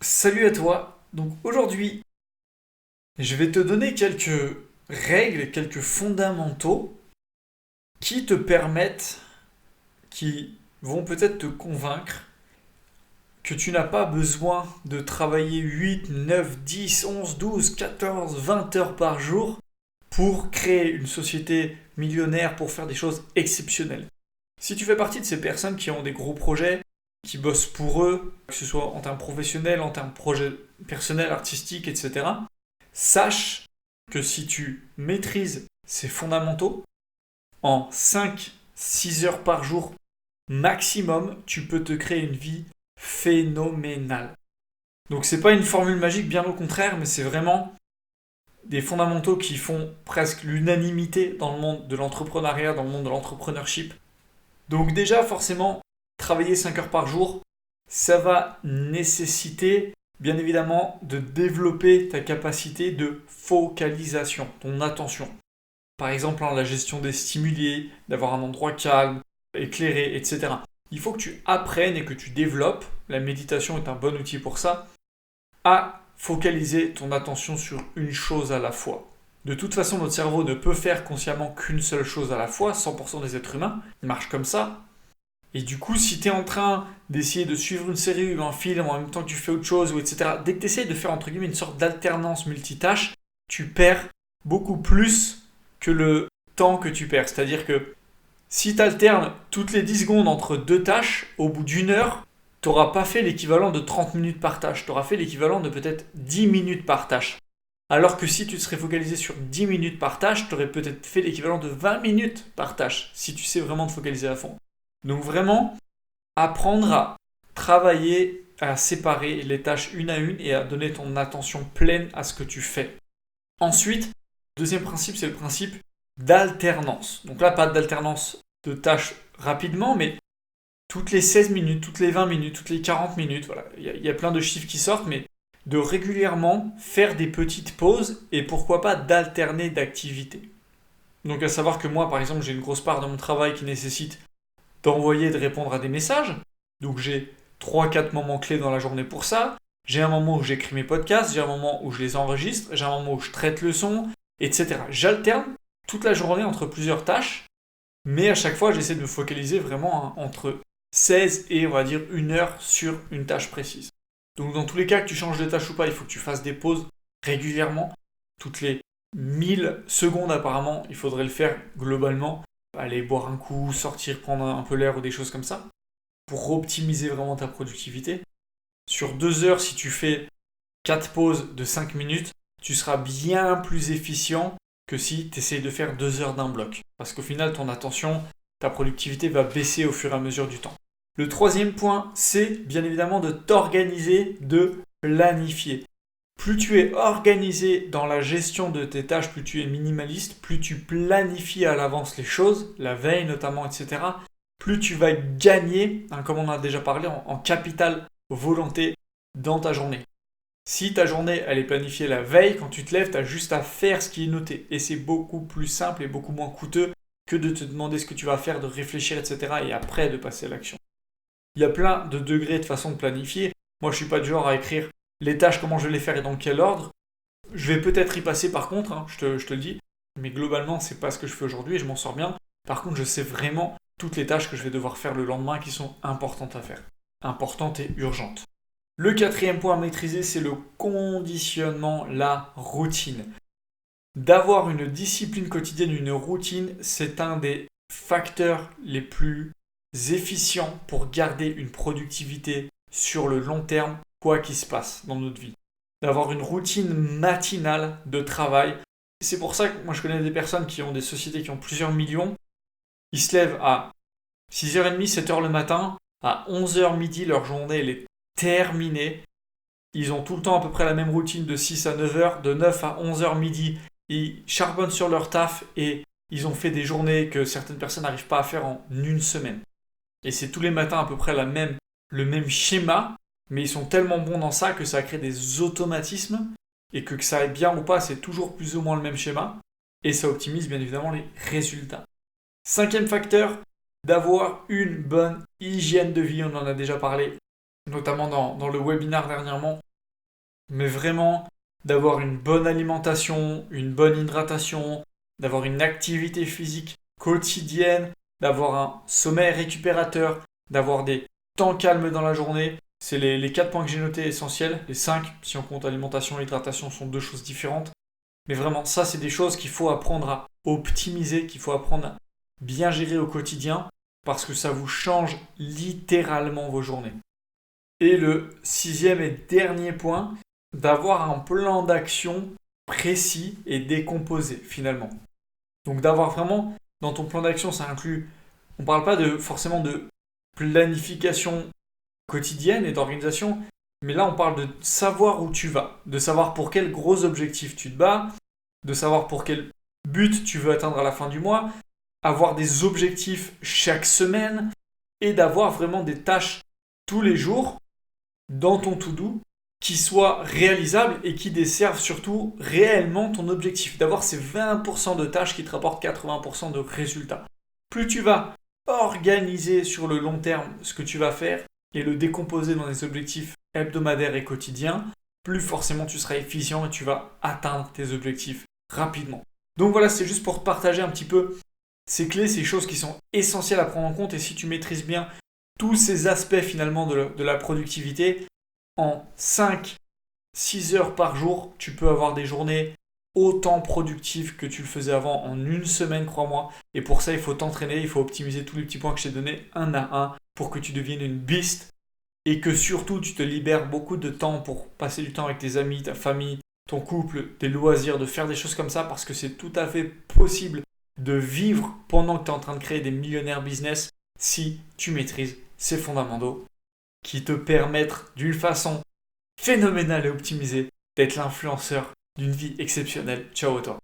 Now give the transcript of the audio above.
Salut à toi. Donc aujourd'hui, je vais te donner quelques règles, quelques fondamentaux qui te permettent, qui vont peut-être te convaincre que tu n'as pas besoin de travailler 8, 9, 10, 11, 12, 14, 20 heures par jour pour créer une société millionnaire, pour faire des choses exceptionnelles. Si tu fais partie de ces personnes qui ont des gros projets, qui bossent pour eux, que ce soit en termes professionnels, en termes projets personnels, artistiques, etc., sache que si tu maîtrises ces fondamentaux, en 5, 6 heures par jour maximum, tu peux te créer une vie phénoménale. Donc c'est pas une formule magique, bien au contraire, mais c'est vraiment des fondamentaux qui font presque l'unanimité dans le monde de l'entrepreneuriat, dans le monde de l'entrepreneurship. Donc déjà, forcément, travailler 5 heures par jour, ça va nécessiter, bien évidemment, de développer ta capacité de focalisation, ton attention. Par exemple, la gestion des stimuli, d'avoir un endroit calme, éclairé, etc. Il faut que tu apprennes et que tu développes, la méditation est un bon outil pour ça, à focaliser ton attention sur une chose à la fois. De toute façon, notre cerveau ne peut faire consciemment qu'une seule chose à la fois, 100% des êtres humains, il marche comme ça. Et du coup, si tu es en train d'essayer de suivre une série ou un film en même temps que tu fais autre chose, ou etc., dès que tu essaies de faire entre guillemets une sorte d'alternance multitâche, tu perds beaucoup plus que le temps que tu perds. C'est-à-dire que si tu alternes toutes les 10 secondes entre deux tâches, au bout d'une heure, tu n'auras pas fait l'équivalent de 30 minutes par tâche. Tu auras fait l'équivalent de peut-être 10 minutes par tâche. Alors que si tu te serais focalisé sur 10 minutes par tâche, tu aurais peut-être fait l'équivalent de 20 minutes par tâche, si tu sais vraiment te focaliser à fond. Donc vraiment, apprendre à travailler, à séparer les tâches une à une et à donner ton attention pleine à ce que tu fais. Ensuite, deuxième principe, c'est le principe d'alternance. Donc là, pas d'alternance de tâches rapidement, mais toutes les 16 minutes, toutes les 20 minutes, toutes les 40 minutes, voilà. Il y a plein de chiffres qui sortent, mais de régulièrement faire des petites pauses et pourquoi pas d'alterner d'activités. Donc à savoir que moi, par exemple, j'ai une grosse part de mon travail qui nécessite d'envoyer et de répondre à des messages. Donc j'ai 3-4 moments clés dans la journée pour ça. J'ai un moment où j'écris mes podcasts, j'ai un moment où je les enregistre, j'ai un moment où je traite le son, etc. J'alterne toute la journée entre plusieurs tâches, mais à chaque fois j'essaie de me focaliser vraiment entre 16 et on va dire 1 heure sur une tâche précise. Donc dans tous les cas que tu changes de tâche ou pas, il faut que tu fasses des pauses régulièrement. Toutes les 1000 secondes apparemment, il faudrait le faire globalement. Aller boire un coup, sortir, prendre un peu l'air ou des choses comme ça, pour optimiser vraiment ta productivité. Sur 2 heures, si tu fais 4 pauses de 5 minutes, tu seras bien plus efficient que si tu essayes de faire 2 heures d'un bloc. Parce qu'au final, ton attention, ta productivité va baisser au fur et à mesure du temps. Le troisième point, c'est bien évidemment de t'organiser, de planifier. Plus tu es organisé dans la gestion de tes tâches, plus tu es minimaliste, plus tu planifies à l'avance les choses, la veille notamment, etc., plus tu vas gagner, comme on a déjà parlé, en capital volonté dans ta journée. Si ta journée elle est planifiée la veille, quand tu te lèves, tu as juste à faire ce qui est noté. Et c'est beaucoup plus simple et beaucoup moins coûteux que de te demander ce que tu vas faire, de réfléchir, etc. et après de passer à l'action. Il y a plein de degrés de façon de planifier. Moi, je ne suis pas du genre à écrire les tâches, comment je vais les faire et dans quel ordre. Je vais peut-être y passer par contre, je te le dis, mais globalement, c'est pas ce que je fais aujourd'hui et je m'en sors bien. Par contre, je sais vraiment toutes les tâches que je vais devoir faire le lendemain qui sont importantes à faire. Importantes et urgentes. Le quatrième point à maîtriser, c'est le conditionnement, la routine. D'avoir une discipline quotidienne, une routine, c'est un des facteurs les plus efficients pour garder une productivité sur le long terme, quoi qu'il se passe dans notre vie. D'avoir une routine matinale de travail. C'est pour ça que moi je connais des personnes qui ont des sociétés qui ont plusieurs millions. Ils se lèvent à 6h30, 7h le matin. À 11h midi, leur journée elle est terminée. Ils ont tout le temps à peu près la même routine de 6 à 9h. De 9 à 11h midi, ils charbonnent sur leur taf et ils ont fait des journées que certaines personnes n'arrivent pas à faire en une semaine. Et c'est tous les matins à peu près le même schéma, mais ils sont tellement bons dans ça que ça crée des automatismes et que ça aille bien ou pas, c'est toujours plus ou moins le même schéma et ça optimise bien évidemment les résultats. Cinquième facteur, d'avoir une bonne hygiène de vie, on en a déjà parlé, notamment dans le webinaire dernièrement. mais vraiment d'avoir une bonne alimentation, une bonne hydratation, d'avoir une activité physique quotidienne, d'avoir un sommeil récupérateur, d'avoir des temps calmes dans la journée. C'est les 4 points que j'ai notés essentiels. Les 5, si on compte alimentation et hydratation, sont 2 choses différentes. Mais vraiment, ça, c'est des choses qu'il faut apprendre à optimiser, qu'il faut apprendre à bien gérer au quotidien, parce que ça vous change littéralement vos journées. Et le 6e et dernier point, d'avoir un plan d'action précis et décomposé finalement. Donc d'avoir vraiment, dans ton plan d'action, ça inclut, on ne parle pas forcément de planification quotidienne et d'organisation, mais là on parle de savoir où tu vas, de savoir pour quel gros objectif tu te bats, de savoir pour quel but tu veux atteindre à la fin du mois, avoir des objectifs chaque semaine et d'avoir vraiment des tâches tous les jours dans ton to-do qui soient réalisables et qui desservent surtout réellement ton objectif. D'avoir ces 20% de tâches qui te rapportent 80% de résultats. Plus tu vas organiser sur le long terme ce que tu vas faire et le décomposer dans des objectifs hebdomadaires et quotidiens, plus forcément tu seras efficient et tu vas atteindre tes objectifs rapidement. Donc voilà, c'est juste pour te partager un petit peu ces clés, ces choses qui sont essentielles à prendre en compte. Et si tu maîtrises bien tous ces aspects finalement de la productivité, en 5-6 heures par jour, tu peux avoir des journées autant productives que tu le faisais avant en une semaine, crois-moi. Et pour ça, il faut t'entraîner, il faut optimiser tous les petits points que je t'ai donnés un à un pour que tu deviennes une beast et que surtout tu te libères beaucoup de temps pour passer du temps avec tes amis, ta famille, ton couple, tes loisirs, de faire des choses comme ça parce que c'est tout à fait possible de vivre pendant que tu es en train de créer des millionnaires business si tu maîtrises ces fondamentaux qui te permettent d'une façon phénoménale et optimisée d'être l'influenceur d'une vie exceptionnelle. Ciao à toi.